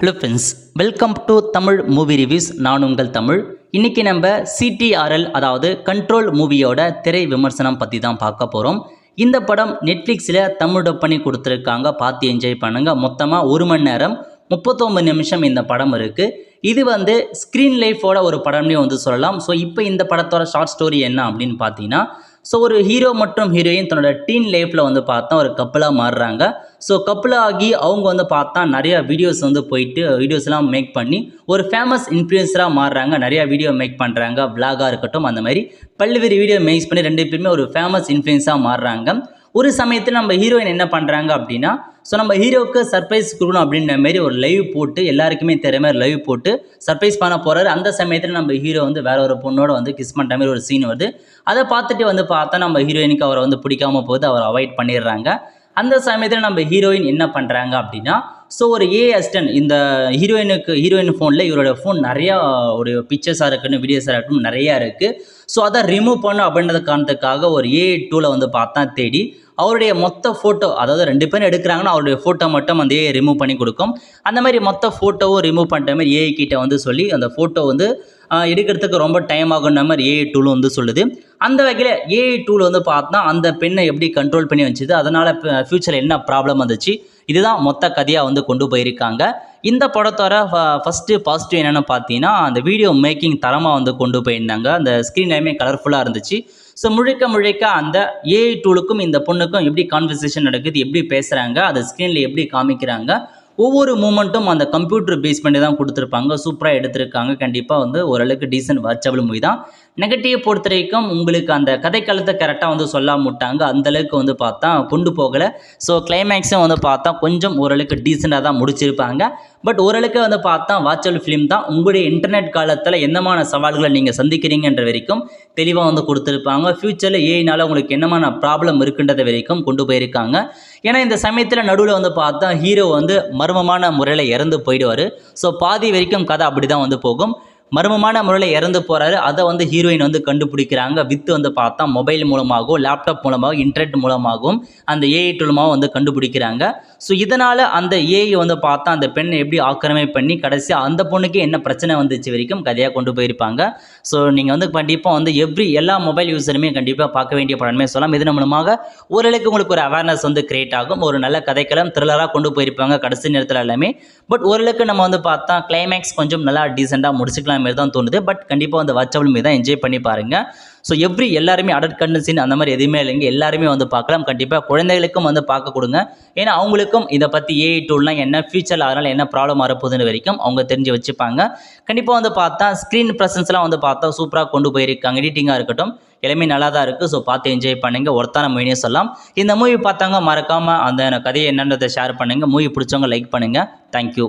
Hello friends, welcome to Tamil movie reviews. நான் உங்கள் தமிழ். இன்றைக்கி நம்ம சிடிஆர்எல் அதாவது கண்ட்ரோல் மூவியோட திரை விமர்சனம் பற்றி தான் பார்க்க போகிறோம். இந்த படம் நெட்ஃப்ளிக்ஸில் தமிழ் டப் பண்ணி கொடுத்துருக்காங்க. பார்த்து என்ஜாய் பண்ணுங்கள். மொத்தமாக 1 மணி நேரம் 39 நிமிஷம் இந்த படம் இருக்குது. இது ஸ்க்ரீன் லைஃபோட ஒரு படம்னே சொல்லலாம். ஸோ இப்போ இந்த படத்தோட ஷார்ட் ஸ்டோரி என்ன அப்படின்னு பார்த்தீங்கன்னா, ஸோ ஒரு ஹீரோ மற்றும் ஹீரோயின் தன்னோட டீன் லைஃப்பில் பார்த்தா ஒரு கப்பலாக மாறுறாங்க. ஸோ கப்பலாக ஆகி அவங்க பார்த்தா நிறையா வீடியோஸ் போயிட்டு வீடியோஸ்லாம் மேக் பண்ணி ஒரு ஃபேமஸ் இன்ஃப்ளூயன்சராக மாறுறாங்க. நிறையா வீடியோ மேக் பண்ணுறாங்க. விளாகாக இருக்கட்டும், அந்த மாதிரி பல்வேறு வீடியோ மேக் பண்ணி 2 பேருமே ஒரு ஃபேமஸ் இன்ஃப்ளூயன்ஸாக மாறுறாங்க. ஒரு சமயத்தில் நம்ம ஹீரோயின் என்ன பண்ணுறாங்க அப்படின்னா, ஸோ நம்ம ஹீரோவுக்கு சர்ப்ரைஸ் கொடுக்கணும் அப்படின்ற மாதிரி ஒரு லைவ் போட்டு எல்லாருக்குமே தெரிற மாதிரி லைவ் போட்டு சர்ப்ரைஸ் பண்ண போகிறாரு. அந்த சமயத்தில் நம்ம ஹீரோ வேற ஒரு பொண்ணோட கிஸ் பண்ணுற மாதிரி ஒரு சீன் வருது. அதை பார்த்துட்டு பார்த்தா நம்ம ஹீரோயினுக்கு அவரை பிடிக்காம போகுது. அவர் அவாய்ட் பண்ணிடுறாங்க. அந்த சமயத்தில் நம்ம ஹீரோயின் என்ன பண்ணுறாங்க அப்படின்னா, ஸோ ஒரு அசிஸ்டன்ட் இந்த ஹீரோயின் ஃபோனில் இவரோட ஃபோன் நிறையா ஒரு பிக்சர்ஸாக இருக்கட்டும், வீடியோஸாக இருக்கட்டும் நிறையா இருக்குது. ஸோ அதை ரிமூவ் பண்ணும் அப்படின்றத காரணத்துக்காக ஒரு டூவில் பார்த்தா தேடி அவருடைய மொத்த ஃபோட்டோ, அதாவது 2 பேரும் எடுக்கிறாங்கன்னா அவருடைய ஃபோட்டோ மட்டும் அந்த ரிமூவ் பண்ணி கொடுக்கும். அந்த மாதிரி மொத்த ஃபோட்டோவும் ரிமூவ் பண்ணுற மாதிரி கிட்ட சொல்லி அந்த ஃபோட்டோ எடுக்கிறதுக்கு ரொம்ப டைம் ஆகுன்ற மாதிரி டூல் சொல்லுது. அந்த வகையில் டூல் பார்த்தா அந்த பெண்ணை எப்படி கண்ட்ரோல் பண்ணி வச்சுது, அதனால் ஃப்யூச்சரில் என்ன ப்ராப்ளம் வந்துச்சு, இதுதான் மொத்த கதையாக கொண்டு போயிருக்காங்க. இந்த படத்தோட ஃபஸ்ட்டு பாசிட்டிவ் என்னென்னு பார்த்தீங்கன்னா, அந்த வீடியோ மேக்கிங் தரமாக கொண்டு போயிருந்தாங்க. அந்த ஸ்க்ரீன் டைமே கலர்ஃபுல்லாக இருந்துச்சு. ஸோ முழுக்க அந்த டூலுக்கும் இந்த பொண்ணுக்கும் எப்படி கான்வர்சேஷன் நடக்குது, எப்படி பேசுகிறாங்க, அதை ஸ்க்ரீனில் எப்படி காமிக்கிறாங்க, ஒவ்வொரு மூமெண்ட்டும் அந்த கம்ப்யூட்டர் பேஸ் பண்ணி தான் கொடுத்துருப்பாங்க. சூப்பராக எடுத்திருக்காங்க. கண்டிப்பாக ஓரளவுக்கு டீசென்ட் வாட்சபிள் மூவி தான். நெகட்டிவ் பொறுத்த வரைக்கும் உங்களுக்கு அந்த கதைக்களத்தை கரெக்டாக சொல்லாம விட்டாங்க. அந்தளவுக்கு பார்த்தா கொண்டு போகலை. ஸோ கிளைமேக்ஸும் பார்த்தா கொஞ்சம் ஓரளவுக்கு டீசெண்டாக தான் முடிச்சிருப்பாங்க. பட் ஓரளவுக்கு பார்த்தா வாட்சபிள் ஃபிலிம் தான். உங்களுடைய இன்டர்நெட் காலத்தில் என்னமான சவால்களை நீங்கள் சந்திக்கிறீங்கன்ற வரைக்கும் தெளிவாக கொடுத்துருப்பாங்க. ஃப்யூச்சரில் ஏஐனால் உங்களுக்கு என்னமான ப்ராப்ளம் இருக்குன்றத வரைக்கும் கொண்டு போயிருக்காங்க. ஏன்னா இந்த சமயத்தில் நடுவில் பார்த்தா ஹீரோ மர்மமான முறையில் இறந்து போயிடுவார். ஸோ பாதி வரைக்கும் கதை அப்படி தான் போகும். மர்மமான முறையில் இறந்து போகிறாரு. அதை ஹீரோயின் கண்டுபிடிக்கிறாங்க. வித்து பார்த்தா மொபைல் மூலமாகவும், லேப்டாப் மூலமாகவும், இன்டர்நெட் மூலமாகவும் அந்த டூலமாகவும் கண்டுபிடிக்கிறாங்க. ஸோ இதனால் அந்த பார்த்தா அந்த பெண்ணை எப்படி ஆக்கிரமிப்பு பண்ணி கடைசியாக அந்த பொண்ணுக்கு என்ன பிரச்சனை வந்துச்சு வரைக்கும் கதையாக கொண்டு போயிருப்பாங்க. ஸோ நீங்கள் கண்டிப்பாக எல்லா மொபைல் யூஸருமே கண்டிப்பாக பார்க்க வேண்டிய படமே சொல்லலாம். இதன் மூலமாக ஓரளவுக்கு உங்களுக்கு ஒரு அவேர்னஸ் கிரியேட் ஆகும். ஒரு நல்ல கதைக்களம் த்ரில்லராக கொண்டு போயிருப்பாங்க கடைசி நேரத்தில் எல்லாமே. பட் ஓரளவுக்கு நம்ம பார்த்தா கிளைமேக்ஸ் கொஞ்சம் நல்லா டீசெண்டாக முடிச்சுக்கலாம் மாதிரி தான் தோணுது. பட் கண்டிப்பாக வாட்சபிள் மீது தான் என்ஜாய் பண்ணி பாருங்கள். ஸோ எல்லாருமே அடல்ட் கண்டென்ட் அந்த மாதிரி எதுவுமே இல்லைங்க. எல்லாருமே பார்க்கலாம். கண்டிப்பாக குழந்தைகளுக்கும் பார்க்க கொடுங்க. ஏன்னா அவங்களுக்கும் இதை பற்றி டூல்லாம் என்ன, ஃபியூச்சரில் அதனால் என்ன ப்ராப்ளம் வரப்போகுதுன்னு வரைக்கும் அவங்க தெரிஞ்சு வச்சுப்பாங்க. கண்டிப்பாக பார்த்தா ஸ்க்ரீன் ப்ரெசன்ஸ்லாம் பார்த்தா சூப்பராக கொண்டு போயிருக்காங்க. எடிட்டிங்காக இருக்கட்டும் எல்லாமே நல்லா தான் இருக்குது. ஸோ பார்த்து என்ஜாய் பண்ணுங்கள். ஒருத்தான மூவினே சொல்லலாம். இந்த மூவி பார்த்தாங்க மறக்காமல் அந்த கதையை என்னன்றதை ஷேர் பண்ணுங்கள். மூவி பிடிச்சவங்க லைக் பண்ணுங்கள். தேங்க்யூ.